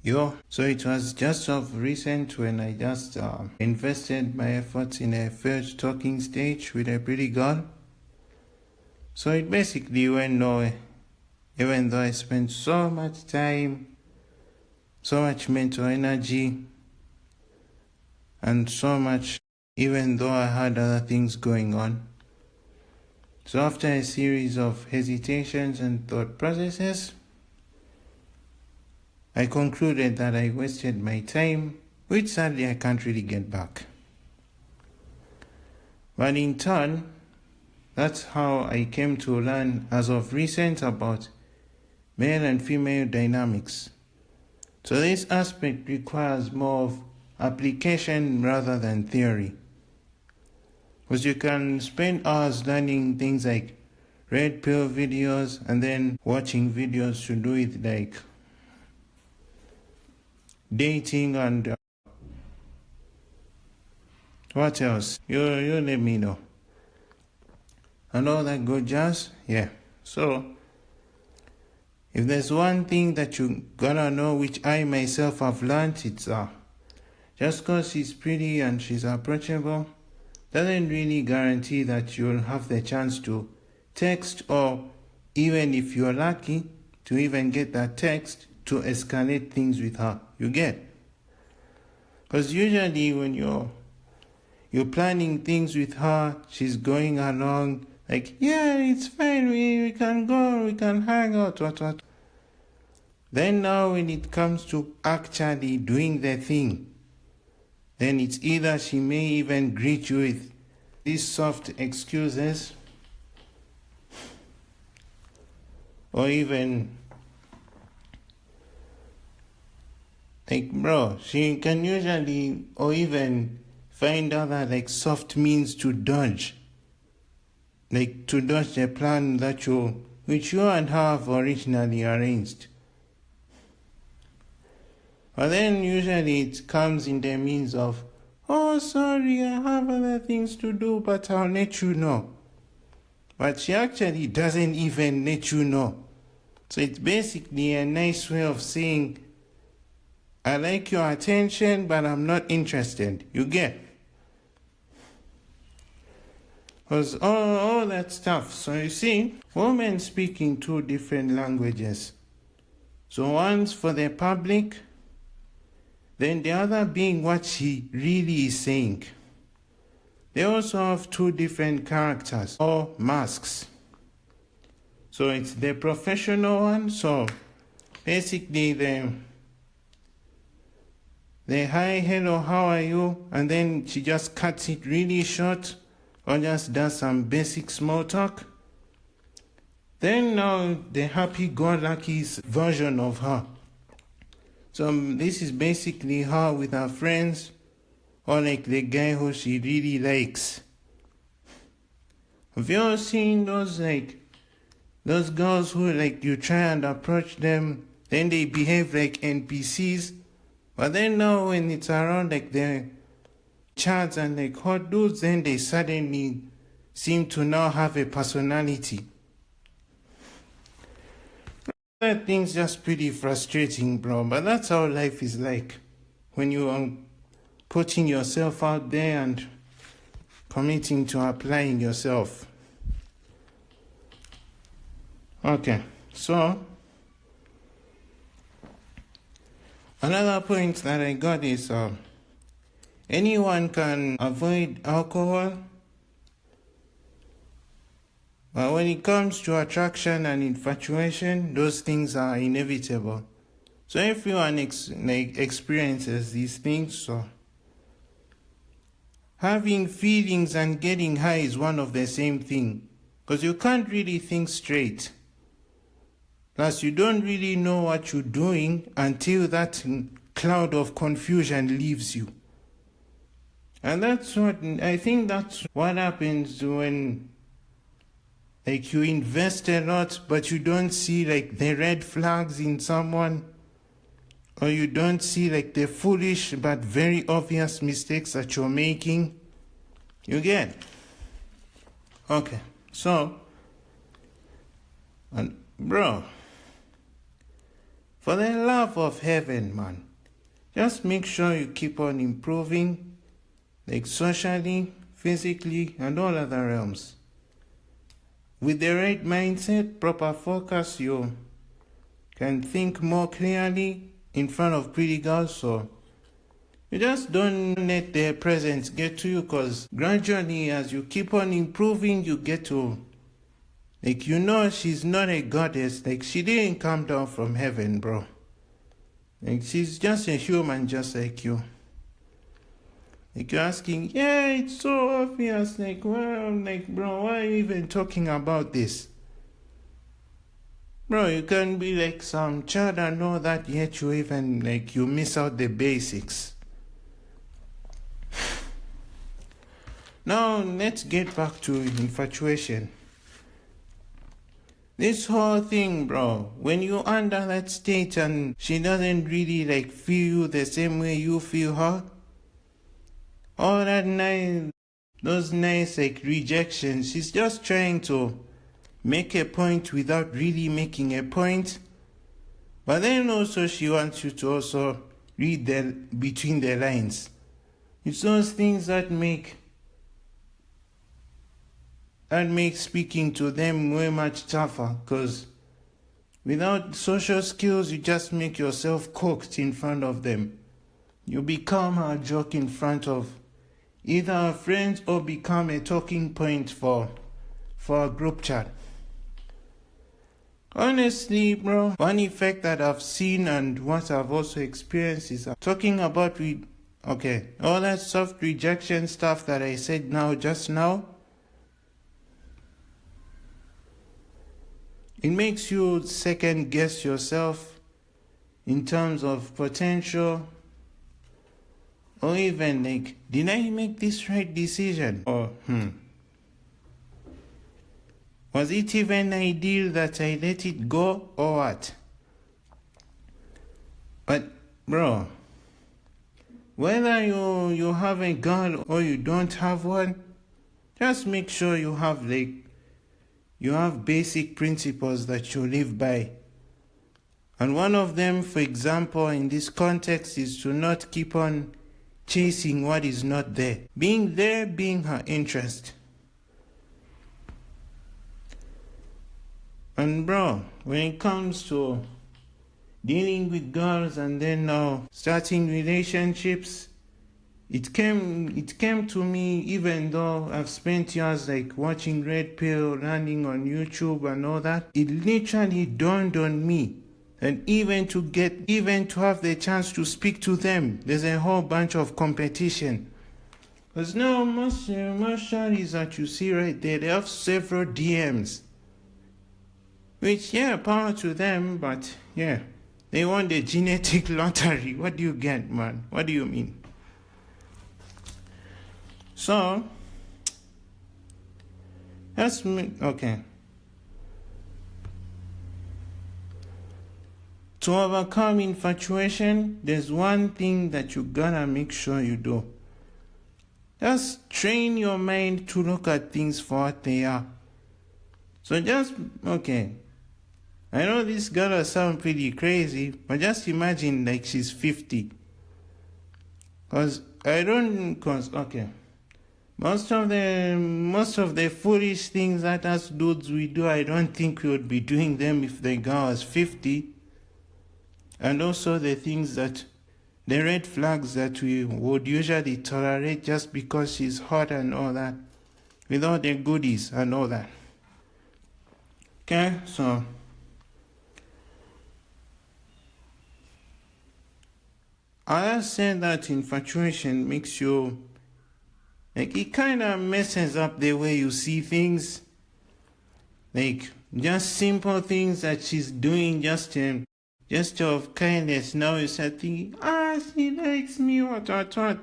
So it was just of recent when I just invested my efforts in a first talking stage with a pretty girl. So it basically went nowhere, even though I spent so much time, so much mental energy, and so much, even though I had other things going on. So after a series of hesitations and thought processes, I concluded that I wasted my time, which sadly I can't really get back. But in turn, that's how I came to learn as of recent about male and female dynamics. So this aspect requires more of application rather than theory. Because you can spend hours learning things like red pill videos and then watching videos to do with like dating and what else? You let me know. And all that good jazz? Yeah. So, if there's one thing that you gotta know, which I myself have learned, it's just because she's pretty and she's approachable, doesn't really guarantee that you'll have the chance to text, or even if you're lucky to even get that text, to escalate things with her. You get? Because usually when you're planning things with her, she's going along like, yeah, it's fine, we can go, we can hang out, what. Then now when it comes to actually doing the thing, then it's either she may even greet you with these soft excuses, or even like, bro, she can usually, or even find other like soft means to dodge. Like to dodge the plan which you and her have originally arranged. But then usually it comes in the means of, oh sorry, I have other things to do, but I'll let you know. But she actually doesn't even let you know. So it's basically a nice way of saying, I like your attention, but I'm not interested. You get? Because all that stuff. So you see, women speak in two different languages. So one's for the public, then the other being what she really is saying. They also have two different characters or masks. So it's the professional one. So basically the hi, hello, how are you? And then she just cuts it really short, or just does some basic small talk. Then now the happy-go-lucky version of her. So this is basically her with her friends, or like the guy who she really likes. Have you ever seen those girls who like you try and approach them, then they behave like NPCs? But then now when it's around like the chats and like hot dudes, then they suddenly seem to now have a personality. That thing's just pretty frustrating, bro. But that's how life is like when you are putting yourself out there and committing to applying yourself. Okay, so another point that I got is anyone can avoid alcohol, but when it comes to attraction and infatuation, those things are inevitable. So everyone experiences these things. So having feelings and getting high is one of the same thing, because you can't really think straight. Plus, you don't really know what you're doing until that cloud of confusion leaves you. And that's what happens when like you invest a lot, but you don't see like the red flags in someone, or you don't see like the foolish but very obvious mistakes that you're making. You get? Okay, so, and bro, For the love of heaven, man, just make sure you keep on improving, like socially, physically, and all other realms. With the right mindset, proper focus, you can think more clearly in front of pretty girls, so you just don't let their presence get to you, because gradually as you keep on improving, you get to, like, you know, she's not a goddess. Like, she didn't come down from heaven, bro. Like, she's just a human just like you. Like, you're asking, yeah, it's so obvious. Like, well, like, bro, why are you even talking about this? Bro, you can be like some child and know that, yet you even, like, you miss out the basics. Now, let's get back to infatuation. This whole thing, bro, when you're under that state and she doesn't really, like, feel you the same way you feel her, all that nice, those nice, like, rejections, she's just trying to make a point without really making a point. But then also she wants you to also read between the lines. It's those things that make speaking to them way much tougher, because without social skills, you just make yourself cooked in front of them. You become a joke in front of either a friend or become a talking point for a group chat. Honestly, bro, one effect that I've seen and what I've also experienced is talking about all that soft rejection stuff that I said just now. It makes you second guess yourself in terms of potential, or even like, did I make this right decision? Or was it even ideal that I let it go, or what? But bro, whether you have a girl or you don't have one, just make sure you have basic principles that you live by. And one of them, for example, in this context, is to not keep on chasing what is not there. Being there, being her interest. And bro, when it comes to dealing with girls and then now starting relationships, it came to me, even though I've spent years like watching Red Pill, learning on YouTube and all that. It literally dawned on me, and even to have the chance to speak to them, there's a whole bunch of competition. Because now most shawties that you see right there, they have several DMs. Which, yeah, power to them, but yeah, they won the genetic lottery. What do you get, man? What do you mean? So, okay. To overcome infatuation, there's one thing that you gotta make sure you do. Just train your mind to look at things for what they are. So I know this gonna sound pretty crazy, but just imagine like she's 50. Most of the foolish things that us dudes we do, I don't think we would be doing them if the girl was 50. And also the red flags that we would usually tolerate just because she's hot and all that, with all the goodies and all that. Okay, so I said that infatuation makes you, like, it kind of messes up the way you see things. Like, just simple things that she's doing just of kindness. Now you start thinking, she likes me, what,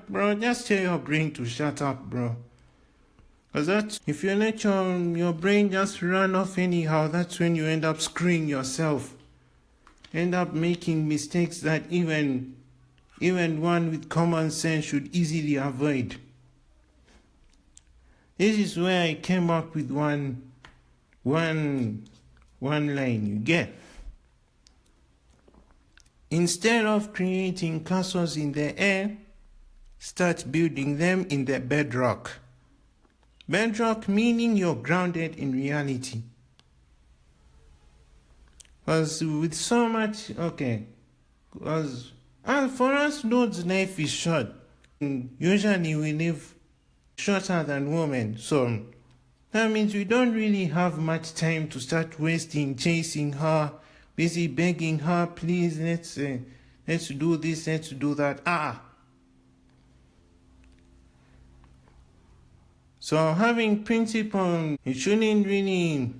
bro. Just tell your brain to shut up, bro. Because if you let your brain just run off anyhow, that's when you end up screwing yourself. End up making mistakes that even one with common sense should easily avoid. This is where I came up with one line, you get. Instead of creating castles in the air, start building them in the bedrock. Bedrock meaning you're grounded in reality. Because with so much, because for us, Lord's life is short. Usually we live shorter than women, so that means we don't really have much time to start wasting chasing her, busy begging her, please, let's do this, let's do that. So having principle, it shouldn't really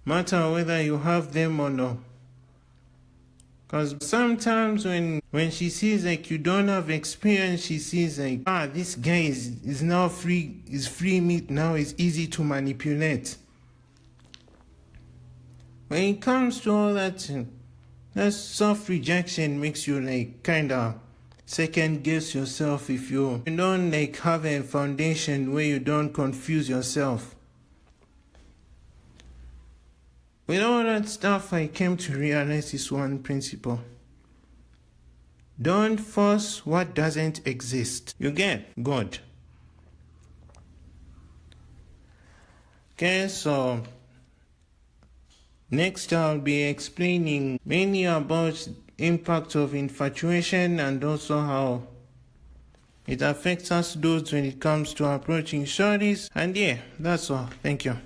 matter whether you have them or not. Because sometimes when she sees like you don't have experience, she sees like, this guy is now free, is free meat now, is easy to manipulate. When it comes to all that soft rejection makes you like kind of second guess yourself if you don't like have a foundation where you don't confuse yourself. With all that stuff, I came to realize this one principle. Don't force what doesn't exist. You get God. Okay, so next I'll be explaining mainly about impact of infatuation and also how it affects us dudes when it comes to approaching shorties. And yeah, that's all. Thank you.